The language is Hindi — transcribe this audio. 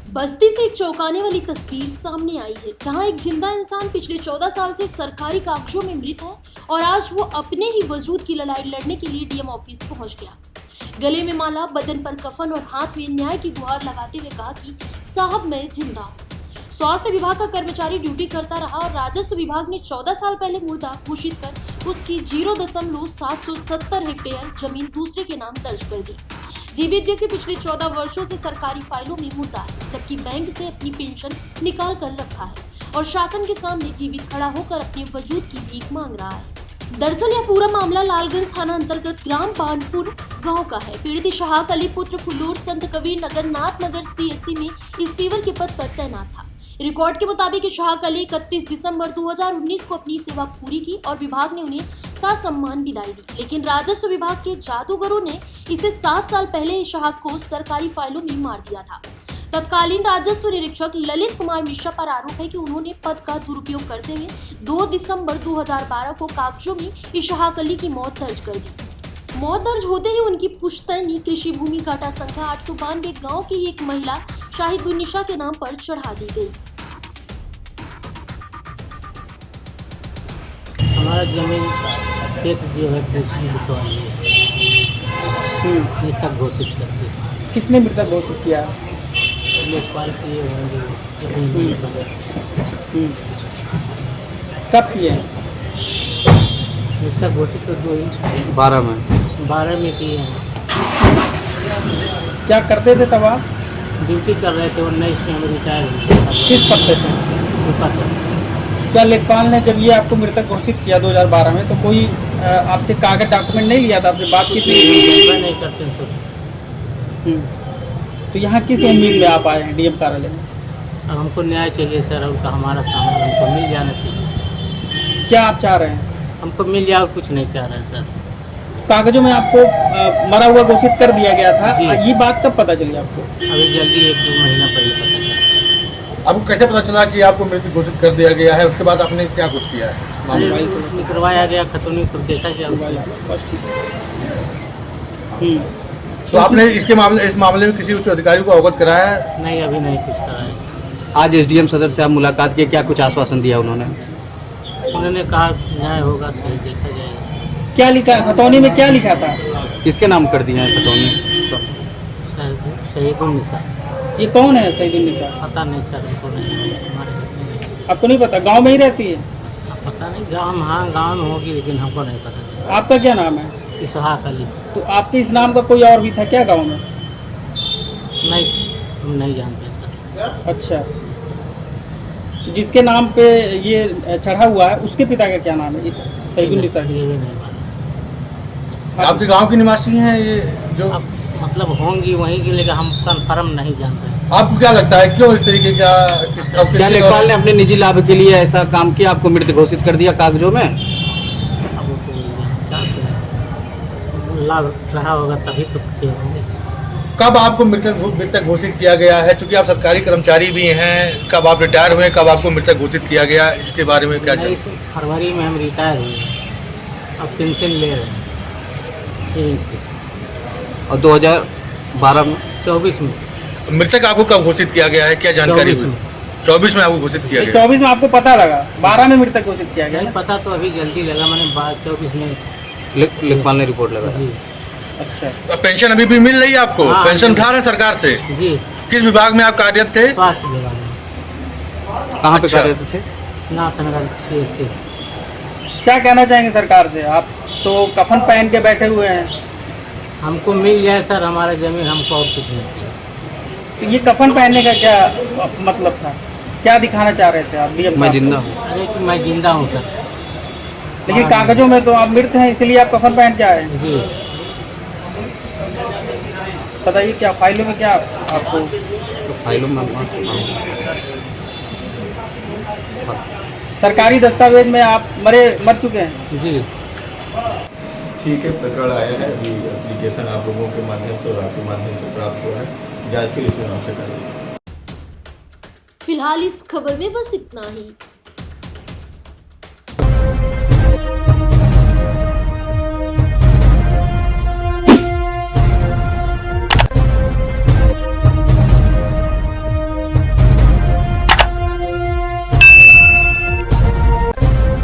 बस्ती से एक चौंकाने वाली तस्वीर सामने आई है, जहां एक जिंदा इंसान पिछले 14 साल से सरकारी कागजों में मृत है और आज वो अपने ही वजूद की लड़ाई लड़ने के लिए डीएम ऑफिस पहुंच गया। गले में माला, बदन पर कफन और हाथ में न्याय की गुहार लगाते हुए कहा कि साहब मैं जिंदा हूँ। स्वास्थ्य विभाग का कर्मचारी ड्यूटी करता रहा और राजस्व विभाग ने 14 साल पहले मुर्दा घोषित कर उसकी 0.770 हेक्टेयर जमीन दूसरे के नाम दर्ज कर दी। जीवित व्यक्ति पिछले 14 वर्षों से सरकारी फाइलों में मुर्दा है, जबकि बैंक से अपनी पेंशन निकाल कर रखा है और शासन के सामने जीवित खड़ा होकर अपने वजूद की भीख मांग रहा है। दरअसल यह पूरा मामला लालगंज थाना अंतर्गत ग्राम पानपुर गांव का है। पीड़ित इसहाक अली पुत्र फुल्लूर संत कबीर नगर नाथ नगर सीएससी में इंस्पेक्टर के पद पर तैनात था। रिकॉर्ड के मुताबिक इसहाक अली 31 दिसंबर 2019 को अपनी सेवा पूरी की और विभाग ने उन्हें सम्मान विदाई दी, लेकिन राजस्व विभाग के जादूगरों ने इसे 7 साल पहले इसहाक को सरकारी फाइलों में मार दिया था। तत्कालीन राजस्व निरीक्षक ललित कुमार मिश्रा पर आरोप है कि उन्होंने पद का दुरुपयोग करते हुए 2 दिसंबर 2012 को कागजों में इसहाक अली की मौत दर्ज कर दी। मौत दर्ज होते ही उनकी पुश्तैनी कृषि भूमि काटा संख्या 892 गाँव की एक महिला शाहिदुन्निसा के नाम पर चढ़ा दी गई। हमारा जमीन खेत जो है बिकवाली है, मृतक घोषित करते हैं। किसने मृतक घोषित किया? लेखपाल किए होंगे। कब किए? मृतक घोषित तो 12 में किए हैं। क्या करते थे तब आप? ड्यूटी कर रहे थे, 19 में हम रिटायर हुए। किस पद पे थे? क्या लेखपाल ने जब ये आपको मृतक घोषित किया 2012 में, तो कोई आपसे कागज डॉक्यूमेंट नहीं लिया था, आपसे बातचीत नहीं करते सर। तो यहाँ किस उम्मीद में आप आए हैं डीएम कार्यालय में? अब हमको न्याय चाहिए सर, उनका हमारा सामान हमको मिल जाना चाहिए। क्या आप चाह रहे हैं? हमको मिल जाए, कुछ नहीं चाह रहे सर। कागजों में आपको मरा हुआ घोषित कर दिया गया था, ये बात कब पता चली आपको? अभी जल्दी 1-2 महीना पहले पता चला। आपको कैसे पता चला कि आपको मृत्यु घोषित कर दिया गया है? उसके बाद आपने क्या कुछ किया है? करवाया गया खतौनी पर, देखा गया। बस ठीक है। तो आपने इस मामले में किसी उच्च अधिकारी को अवगत कराया है? नहीं, अभी नहीं कुछ कराया। आज एसडीएम सदर से आप मुलाकात किए, क्या कुछ आश्वासन दिया उन्होंने? उन्होंने कहा न्याय होगा, सही देखा जाएगा। क्या लिखा खतौनी में? क्या लिखा था? किसके नाम कर दिए हैं खतौनी? शहीदुन्निसा। ये कौन है शहीदुन्निसा? पता नहीं सर, हमको नहीं, हमारे नहीं। आपको नहीं पता? गांव में ही रहती है? पता नहीं, गाँव में होगी, लेकिन हमको नहीं पता। आपका क्या नाम है? इसहाक अली। तो आपके इस नाम का कोई और भी था क्या गांव में? नहीं, हम नहीं जानते सर। अच्छा, जिसके नाम पे ये चढ़ा हुआ है उसके पिता का क्या नाम है? शहीदुन्निसा। ये भी नहीं मालूम। आपके गांव की निवासी हैं ये जो? अब मतलब होंगी वहीं की, लेकिन हम कंफर्म नहीं जानते। आपको क्या लगता है क्यों इस तरीके का क्या लेखपाल ने अपने निजी लाभ के लिए ऐसा काम किया, आपको मृत घोषित कर दिया कागजों में? अब वो तो लाभ रहा होगा तभी तो किए होंगे। कब आपको मृतक घोषित किया गया है? क्योंकि आप सरकारी कर्मचारी भी हैं, कब आप रिटायर हुए, कब आपको मृतक घोषित किया गया, इसके बारे में क्या? 19 फरवरी में हम रिटायर हुए, अब पेंशन ले रहे हैं। और 2012 में 24 में मृतक आपको कब घोषित किया गया है, क्या जानकारी हुई? 24 में आपको घोषित किया गया? 24 में आपको पता लगा, 12 में मृतक घोषित किया गया? नहीं पता, तो अभी जल्दी लगा, मैंने 24 में लेखपाल ने रिपोर्ट लगा। जी। अच्छा, पेंशन अभी भी मिल रही है आपको? हाँ, पेंशन उठा रहे हैं सरकार से? जी। किस विभाग में आप कार्यरत थे? स्वास्थ्य विभाग में। कहाँ पे अच्छा। कार्यरत थे? नाथनगर सीएससी। क्या कहना चाहेंगे सरकार से? आप तो कफन पहन के बैठे हुए हैं। हमको मिल जाए सर हमारा जमीन, हमको और कुछ नहीं चाहिए। तो ये कफन पहनने का क्या मतलब था? क्या दिखाना चाह रहे थे आप? मैं जिंदा हूँ। अरे कि मैं जिंदा हूँ सर। लेकिन कागजों में तो आप मृत हैं, इसलिए आप कफन पहन के आए हैं। जी। बताइए क्या फाइलों में क्या आपको? तो फाइलों में सरकारी दस्तावेज में आप मर चुके हैं। जी। ठीक है, प्रकरण आया है, अभी एप्लीकेशन आप लोगों के माध्यम से और आपके माध्यम से प्राप्त हुआ है, जांच के लिए इसमें आवश्यक है। फिलहाल इस खबर में बस इतना ही।